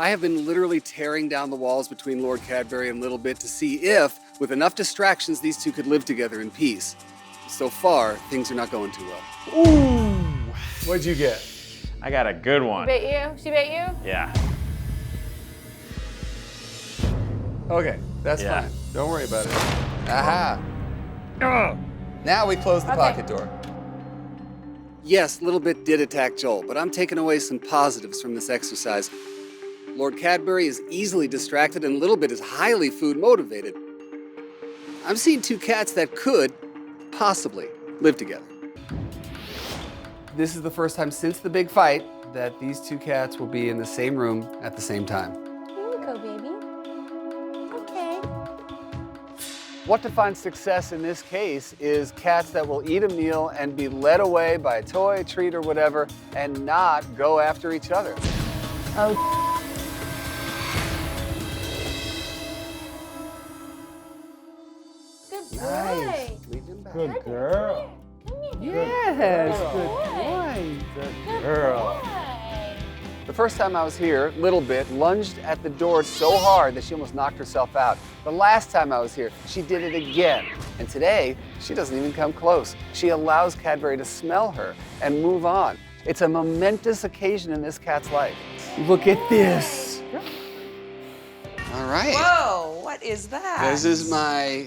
I have been literally tearing down the walls between Lord Cadbury and Littlebit to see if, with enough distractions, these two could live together in peace. So far, things are not going too well. Ooh! What'd you get? I got a good one. She bit you? She bit you? Yeah. Okay, that's Yeah. fine. Don't worry about it. Aha! Now we close the pocket door. Yes, Littlebit did attack Joel, but I'm taking away some positives from this exercise. Lord Cadbury is easily distracted and Littlebit is highly food motivated. I'm seeing two cats that could, possibly, live together. This is the first time since the big fight that these two cats will be in the same room at the same time. Here you go, baby. Okay. What defines success in this case is cats that will eat a meal and be led away by a toy, treat, or whatever, and not go after each other. Oh. Good boy. Nice. Lead them back. Good girl. Come here. Yes, good boy. boy. Good girl. boy. The first time I was here, Littlebit lunged at the door so hard that she almost knocked herself out. The last time I was here, she did it again. And today, she doesn't even come close. She allows Cadbury to smell her and move on. It's a momentous occasion in this cat's life. Look at this. All right. Whoa, what is that? This is my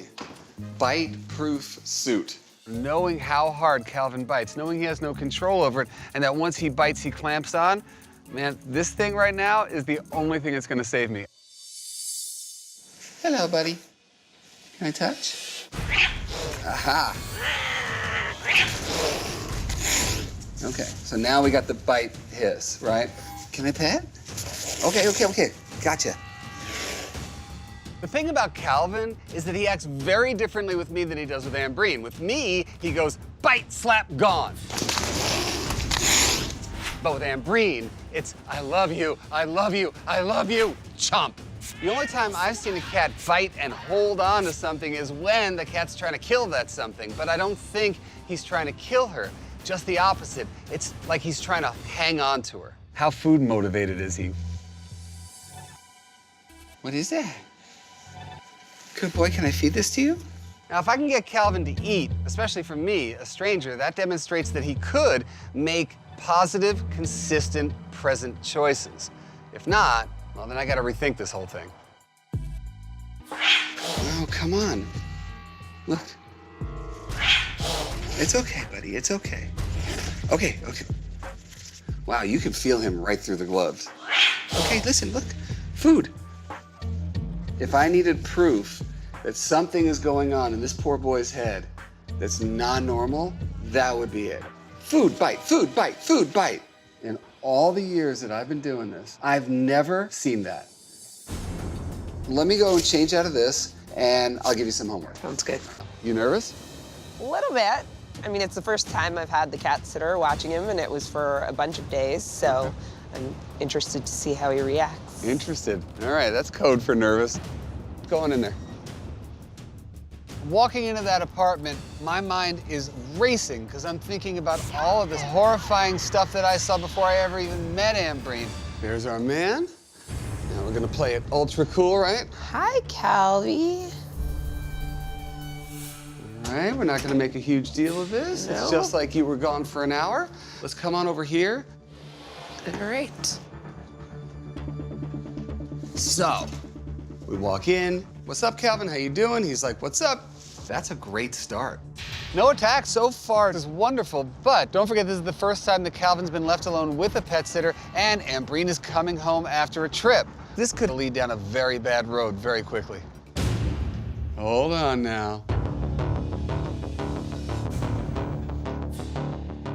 bite-proof suit. Knowing how hard Calvin bites, knowing he has no control over it, and that once he bites, he clamps on, man, this thing right now is the only thing that's gonna save me. Hello, buddy. Can I touch? Aha. Okay, so now we got the bite hiss, right? Can I pet? Okay. Gotcha. The thing about Calvin is that he acts very differently with me than he does with Ambreen. With me, he goes, bite, slap, gone. But with Ambreen, it's, I love you, I love you, I love you, chomp. The only time I've seen a cat fight and hold on to something is when the cat's trying to kill that something, but I don't think he's trying to kill her. Just the opposite. It's like he's trying to hang on to her. How food motivated is he? What is that? Good boy, can I feed this to you? Now, if I can get Calvin to eat, especially from me, a stranger, that demonstrates that he could make positive, consistent, present choices. If not, well, then I gotta rethink this whole thing. Oh, come on. Look. It's okay, buddy, it's okay. Okay. Wow, you can feel him right through the gloves. Okay, listen, look, food. If I needed proof that something is going on in this poor boy's head that's non-normal, that would be it. Food bite, food bite, food bite. In all the years that I've been doing this, I've never seen that. Let me go and change out of this, and I'll give you some homework. Sounds good. You nervous? A little bit. I mean, it's the first time I've had the cat sitter watching him, and it was for a bunch of days, so I'm interested to see how he reacts. Interested. All right, that's code for nervous. Go on in there. Walking into that apartment, my mind is racing because I'm thinking about all of this horrifying stuff that I saw before I ever even met Ambreen. There's our man. Now we're gonna play it ultra cool, right? Hi, Calvy. All right, we're not gonna make a huge deal of this. No. It's just like you were gone for an hour. Let's come on over here. All right. So, we walk in. What's up, Calvin? How you doing? He's like, what's up? That's a great start. No attacks so far is wonderful, but don't forget this is the first time that Calvin's been left alone with a pet sitter and Ambreen is coming home after a trip. This could lead down a very bad road very quickly. Hold on now.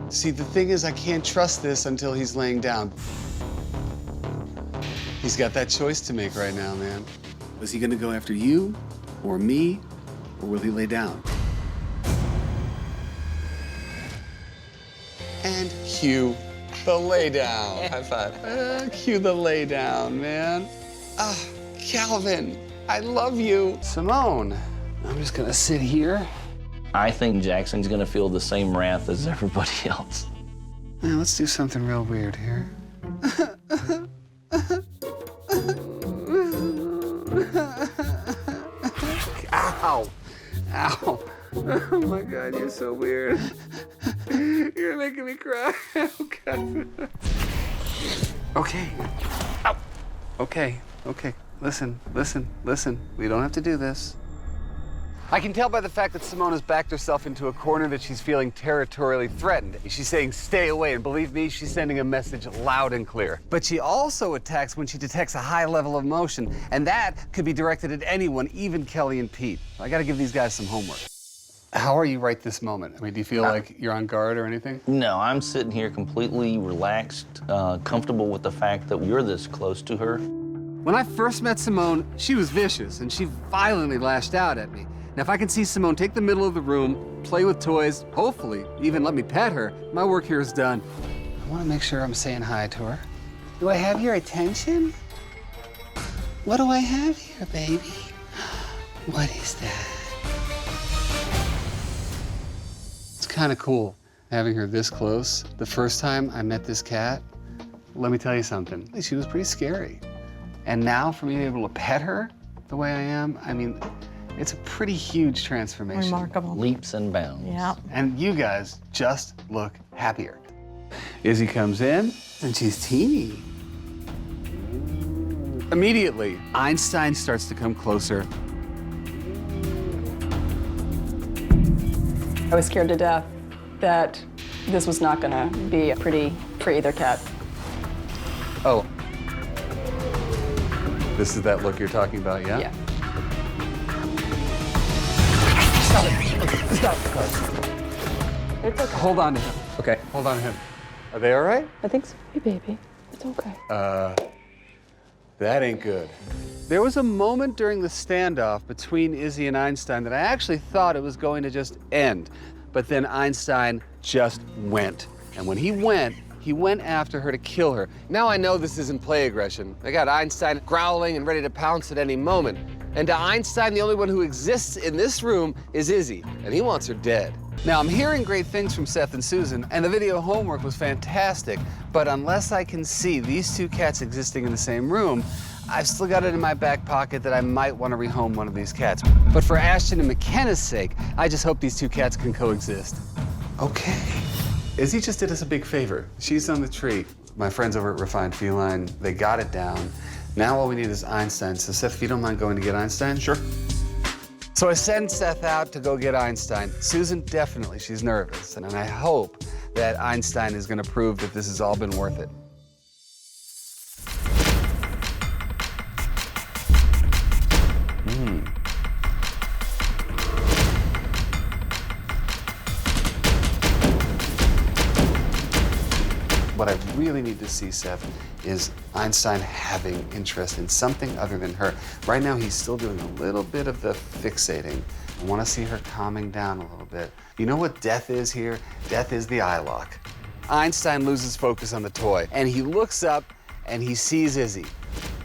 See, the thing is I can't trust this until he's laying down. He's got that choice to make right now, man. Is he gonna go after you or me? Or will he lay down? And cue the lay down. High five. Cue the lay down, man. Calvin, I love you. Simone, I'm just gonna sit here. I think Jackson's gonna feel the same wrath as everybody else. Now let's do something real weird here. Ow. Ow. Oh my God, you're so weird. You're making me cry. Oh God. Okay. Ow. Okay. Listen. We don't have to do this. I can tell by the fact that Simone has backed herself into a corner that she's feeling territorially threatened. She's saying, stay away, and believe me, she's sending a message loud and clear. But she also attacks when she detects a high level of emotion, and that could be directed at anyone, even Kelly and Pete. I gotta give these guys some homework. How are you right this moment? I mean, do you feel like you're on guard or anything? No, I'm sitting here completely relaxed, comfortable with the fact that you're this close to her. When I first met Simone, she was vicious, and she violently lashed out at me. Now, if I can see Simone take the middle of the room, play with toys, hopefully even let me pet her, my work here is done. I want to make sure I'm saying hi to her. Do I have your attention? What do I have here, baby? What is that? It's kind of cool having her this close. The first time I met this cat, let me tell you something, she was pretty scary. And now for me to be able to pet her the way I am, I mean, it's a pretty huge transformation. Remarkable. Leaps and bounds. Yeah. And you guys just look happier. Izzy comes in, and she's teeny. Immediately, Einstein starts to come closer. I was scared to death that this was not gonna be pretty for either cat. Oh. This is that look you're talking about, yeah? Yeah. Stop. It's okay. Hold on to him. Okay, hold on to him. Are they all right? I think so. Hey, baby. It's okay. That ain't good. There was a moment during the standoff between Izzy and Einstein that I actually thought it was going to just end. But then Einstein just went. And when he went after her to kill her. Now I know this isn't play aggression. I got Einstein growling and ready to pounce at any moment. And to Einstein, the only one who exists in this room is Izzy, and he wants her dead. Now, I'm hearing great things from Seth and Susan, and the video homework was fantastic, but unless I can see these two cats existing in the same room, I've still got it in my back pocket that I might want to rehome one of these cats. But for Ashton and McKenna's sake, I just hope these two cats can coexist. Okay. Izzy just did us a big favor. She's on the tree. My friends over at Refined Feline, they got it down. Now all we need is Einstein. So Seth, if you don't mind going to get Einstein? Sure. So I send Seth out to go get Einstein. Susan, definitely, she's nervous. And I hope that Einstein is gonna prove that this has all been worth it. What I really need to see, Seth, is Einstein having interest in something other than her. Right now, he's still doing a little bit of the fixating. I want to see her calming down a little bit. You know what death is here? Death is the eye lock. Einstein loses focus on the toy, and he looks up and he sees Izzy.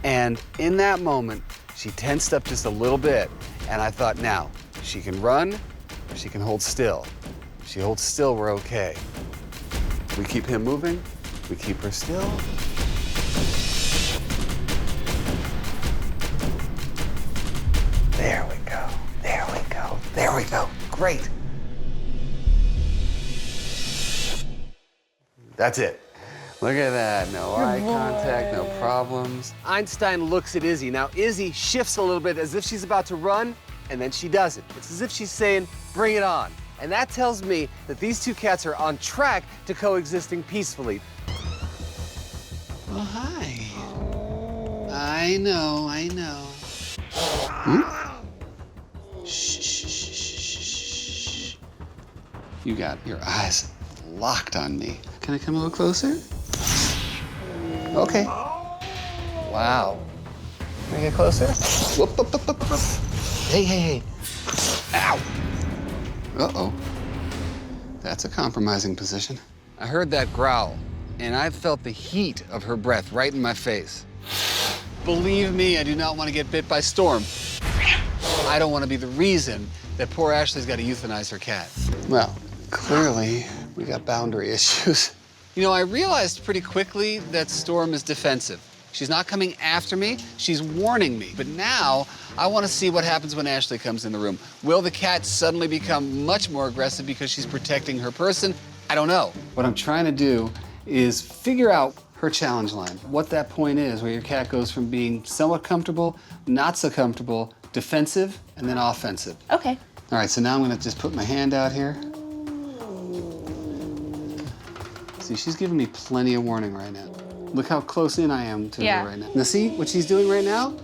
And in that moment, she tensed up just a little bit, and I thought, now, she can run or she can hold still. If she holds still, we're okay. We keep him moving. We keep her still. There we go. There we go. There we go. Great. That's it. Look at that. No eye contact, no problems. Einstein looks at Izzy. Now, Izzy shifts a little bit as if she's about to run, and then she doesn't. It's as if she's saying, bring it on. And that tells me that these two cats are on track to coexisting peacefully. Oh, hi. I know. Shh, shh, shh, shh, shh. You got your eyes locked on me. Can I come a little closer? Okay. Wow. Can I get closer? Whoop, whoop, whoop, whoop, whoop. Hey. Ow. Uh-oh. That's a compromising position. I heard that growl, and I felt the heat of her breath right in my face. Believe me, I do not want to get bit by Storm. I don't want to be the reason that poor Ashley's got to euthanize her cat. Well, clearly, we got boundary issues. You know, I realized pretty quickly that Storm is defensive. She's not coming after me, she's warning me. But now, I want to see what happens when Ashley comes in the room. Will the cat suddenly become much more aggressive because she's protecting her person? I don't know. What I'm trying to do is figure out her challenge line, what that point is where your cat goes from being somewhat comfortable, not so comfortable, defensive, and then offensive. Okay. All right, so now I'm gonna just put my hand out here. See, she's giving me plenty of warning right now. Look how close in I am to her right now. Now see what she's doing right now?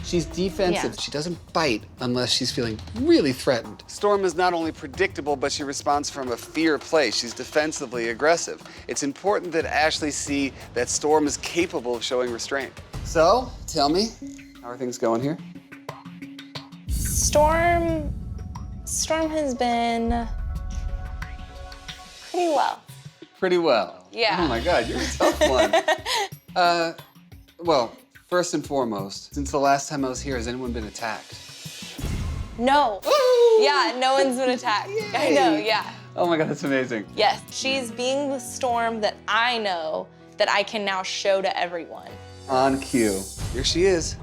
She's defensive. Yeah. She doesn't bite unless she's feeling really threatened. Storm is not only predictable, but she responds from a fear place. She's defensively aggressive. It's important that Ashley see that Storm is capable of showing restraint. So, tell me, how are things going here? Storm has been pretty well. Pretty well. Yeah. Oh my God, you're a tough one. Well, first and foremost, since the last time I was here, has anyone been attacked? No. Ooh. Yeah, no one's been attacked. I know, yeah. Oh my God, that's amazing. Yes, she's being the Storm that I know that I can now show to everyone. On cue. Here she is.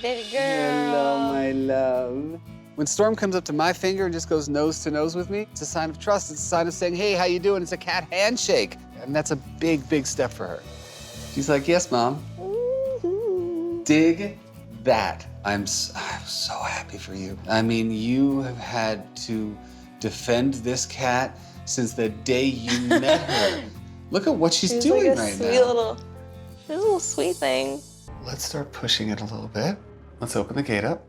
Baby girl. Hello, my love. When Storm comes up to my finger and just goes nose to nose with me, it's a sign of trust. It's a sign of saying, hey, how you doing? It's a cat handshake. And that's a big, big step for her. She's like, yes, Mom. Dig that. I'm so happy for you. I mean, you have had to defend this cat since the day you met her. Look at what she's doing like a right sweet now. She's a little sweet thing. Let's start pushing it a little bit. Let's open the gate up.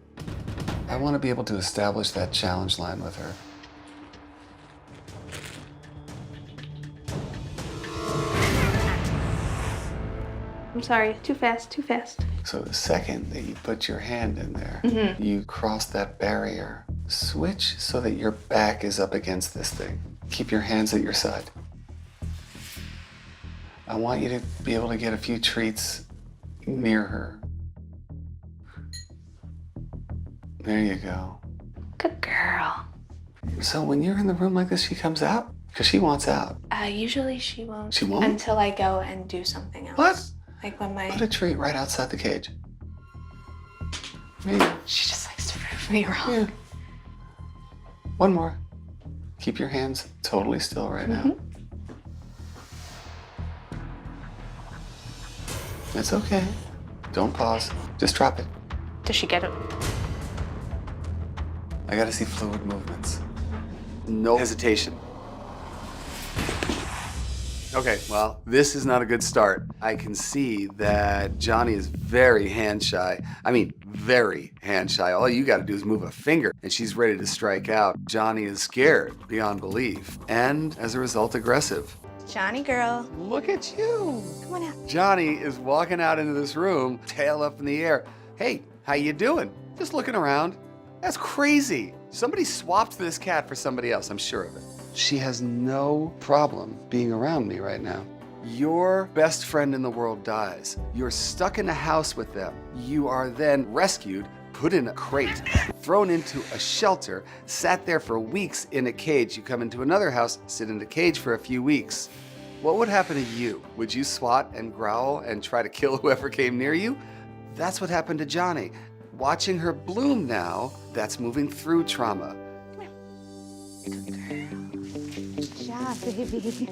I want to be able to establish that challenge line with her. I'm sorry, too fast, too fast. So the second that you put your hand in there, you cross that barrier. Switch so that your back is up against this thing. Keep your hands at your side. I want you to be able to get a few treats near her. There you go. Good girl. So when you're in the room like this, she comes out? Because she wants out. Usually she won't. She won't? Until I go and do something else. What? Like when my... Put a treat right outside the cage. There you go. She just likes to prove me wrong. Yeah. One more. Keep your hands totally still right now. It's okay. Don't pause. Just drop it. Does she get it? I gotta see fluid movements. No hesitation. Okay, well, this is not a good start. I can see that Johnny is very hand shy. I mean, very hand shy. All you gotta do is move a finger and she's ready to strike out. Johnny is scared beyond belief and, as a result, aggressive. Johnny girl. Look at you. Come on out. Johnny is walking out into this room, tail up in the air. Hey, how you doing? Just looking around. That's crazy. Somebody swapped this cat for somebody else, I'm sure of it. She has no problem being around me right now. Your best friend in the world dies. You're stuck in a house with them. You are then rescued, put in a crate, thrown into a shelter, sat there for weeks in a cage. You come into another house, sit in a cage for a few weeks. What would happen to you? Would you swat and growl and try to kill whoever came near you? That's what happened to Johnny. Watching her bloom now, that's moving through trauma. Yeah, baby.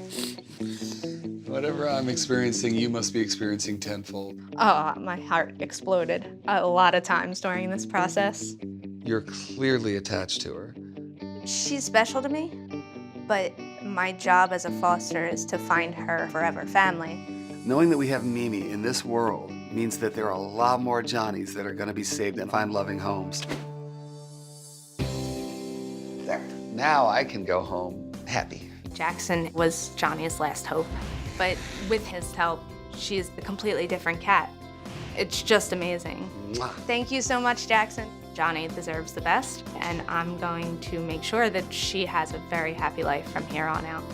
Whatever I'm experiencing, you must be experiencing tenfold. Oh, my heart exploded a lot of times during this process. You're clearly attached to her. She's special to me, but my job as a foster is to find her forever family. Knowing that we have Mimi in this world means that there are a lot more Johnnies that are going to be saved and find loving homes. There. Now I can go home happy. Jackson was Johnny's last hope. But with his help, she's a completely different cat. It's just amazing. Mwah. Thank you so much, Jackson. Johnny deserves the best, and I'm going to make sure that she has a very happy life from here on out.